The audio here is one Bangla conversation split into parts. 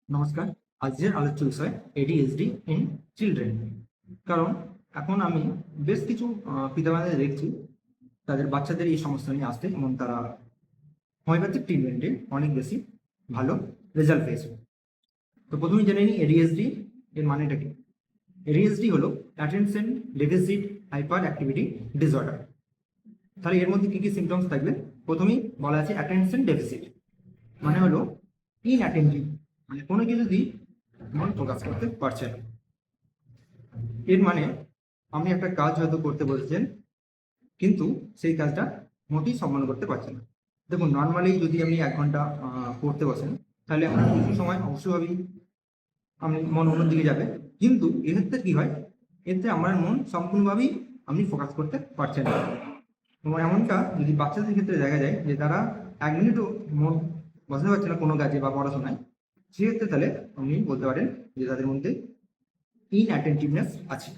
নমস্কার। আজকের আলোচ্য বিষয় এডিএইচডি ইন চিলড্রেন। কারণ এখন আমি বেশ কিছু পিতামাতাদের দেখছি তাদের বাচ্চাদের এই সমস্যা নিয়ে আসতে এবং তারা হোমিওপ্যাথিক ট্রিটমেন্টে অনেক বেশি ভালো রেজাল্ট পেয়েছে। তো প্রথমেই জেনে নিই এডিএইচডি এর মানেটা কি। এডিএইচডি হলো attention deficit hyper activity disorder. তাহলে এর মধ্যে কি কি সিমটমস থাকবে? প্রথমেই বলা আছে অ্যাটেনশন ডেফিসিট, মানে হলো ইনঅ্যাটেন্টিভ, মানে কোনো কিছুতেই মন ফোকাস করতে পারছে না। এর মানে আপনি একটা কাজ হয়তো করতে বলছেন, কিন্তু সেই কাজটা মোটেই সম্মান করতে পারছেন না। দেখুন, নর্মালি যদি আপনি 1 ঘন্টা পড়তে বসেন, তাহলে আপনার কিছু সময় অবশ্যই আপনি মন অন্যদিকে যাবে, কিন্তু এক্ষেত্রে কি হয়, এতে আমার মন সম্পূর্ণভাবেই আপনি ফোকাস করতে পারছেন না। এবং এমনটা যদি বাচ্চাদের ক্ষেত্রে দেখা যায় যে তারা 1 মিনিটও মন বসাতে পারছে না কোনো কাজে বা পড়াশোনায়, সেক্ষেত্রে তাহলে আপনি বলতে পারেন যে তাদের মধ্যে ইনঅ্যাটেন্টিভনেস আছে।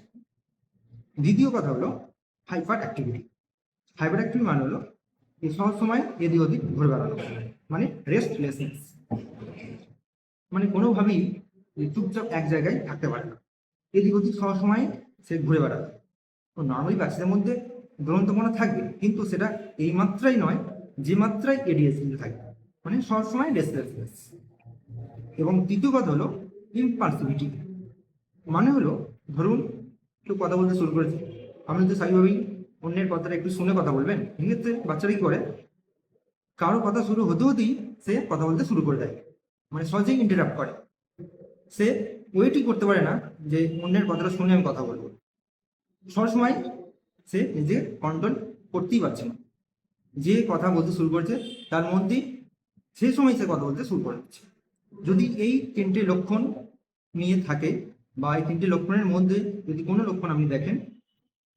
দ্বিতীয় কথা হলো হাইপার অ্যাক্টিভিটি। হাইপার অ্যাক্টিভ মানে হলো এই সব সময় এদিক ওদিক ঘুরে বেড়ানো, মানে রেস্টলেসনেস, মানে কোনোভাবেই চুপচাপ এক জায়গায় থাকতে পারে না, এদিক ওদিক সব সময় সে ঘুরে বেড়াবে। তো নর্মালি বাচ্চাদের মধ্যে গ্রন্থপনা থাকবে, কিন্তু সেটা এই মাত্রাই নয় যে মাত্রায় এডিএসডি থাকবে, মানে সবসময় রেস্টলেসনেস। এবং তৃতীয় কথা হলো ইম্পালসিভিটি, মানে হলো ধরুন কেউ কথা বলতে শুরু করেছে, আপনি তো স্বাভাবিকভাবেই অন্যের কথাটা একটু শুনে কথা বলবেন। এক্ষেত্রে বাচ্চারা কি করে, কারো কথা শুরু হতে হতেই সে কথা বলতে শুরু করে দেয়, মানে সহজেই ইন্টারাপ্ট করে। সে ওয়েটই করতে পারে না যে অন্যের কথাটা শুনে আমি কথা বলবো। সবসময় সে নিজে কন্ট্রোল করতেই পারছে না, যে কথা বলতে শুরু করেছে তার মধ্যেই সেই সময় সে কথা বলতে শুরু করে দিচ্ছে। যদি এই 3টে লক্ষণ নিয়ে থাকে বা এই 3টে লক্ষণের মধ্যে যদি কোনো লক্ষণ আপনি দেখেন,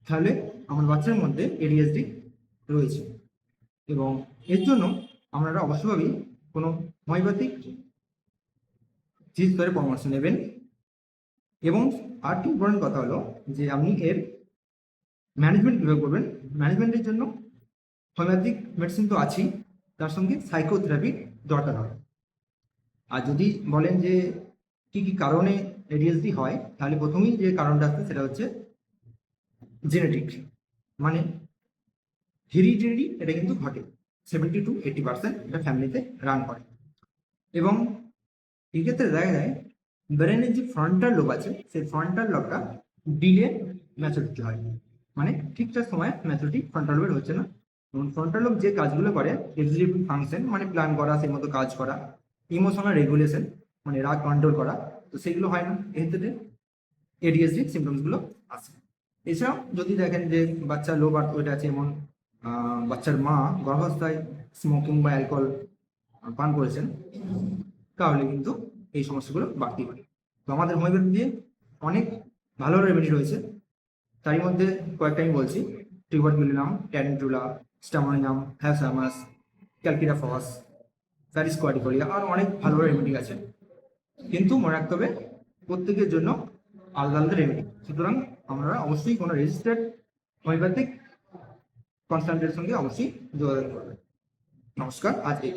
তাহলে আমার বাচ্চার মধ্যে এডিএসডি রয়েছে। এবং এর জন্য আপনারা অবশ্যই কোনো হোমিওপ্যাথিক চিকিৎসকের পরামর্শ নেবেন। এবং আর কি ইম্পর্টেন্ট কথা হলো যে আপনি এর ম্যানেজমেন্ট কীভাবে করবেন। ম্যানেজমেন্টের জন্য হোমিওপ্যাথিক মেডিসিন তো আছেই, তার সঙ্গে সাইকোথেরাপি দরকার হয়। আর যদি বলেন যে কি কি কারণে এডিএসডি হয়, তাহলে প্রথমেই যে কারণটা আসছে সেটা হচ্ছে জেনেটিক, মানে হেরিডিটারি। এটা কিন্তু ঘটে 70 to 80% এটা ফ্যামিলিতে রান করে। এবং এক্ষেত্রে দেখা যায় ব্রেনের যে ফ্রন্টাল লোব আছে, সেই ফ্রন্টাল লোবটা ডিলে ম্যাচুরিটি হয়, মানে ঠিকঠাক সময় ম্যাচুরিটি ফ্রন্টাল লোবের হচ্ছে না। এবং ফ্রন্টাল লোব যে কাজগুলো করে এক্সিকিউটিভ ফাংশন, মানে প্ল্যান করা, সেই মতো কাজ করা, ইমোশনাল রেগুলেশন, মানে রাগ কন্ট্রোল করা, তো সেগুলো হয় না। এক্ষেত্রে এডিএসডি সিমটমসগুলো আসে। এছাড়াও যদি দেখেন যে বাচ্চা লো বার্থ ওয়েট আছে, এমন বাচ্চার মা গর্ভাবস্থায় স্মোকিং বা অ্যালকোহল পান করেছেন, তাহলে কিন্তু এই সমস্যাগুলো বাড়তেই পারে। তো আমাদের হোমিওপ্যাথিতে অনেক ভালো রেমেডি রয়েছে, তারই মধ্যে কয়েকটা আমি বলছি: টিউবারকুলিনাম, ট্যারেন্টুলা, স্টামোনিয়াম, হ্যাসামাস, ক্যালকিরা ফস, প্যারিস কোয়াডিকোলিয়া, আর অনেক ভালো রেমেডি আছে। কিন্তু মনে রাখতে হবে প্রত্যেকের জন্য আলাদা আলাদা রেমেডি। সুতরাং আমরা অবশ্যই কোনো রেজিস্টার্ড হোমিওপ্যাথিক কনসালটেন্টের সঙ্গে অবশ্যই যোগাযোগ করবেন। নমস্কার, আজ এই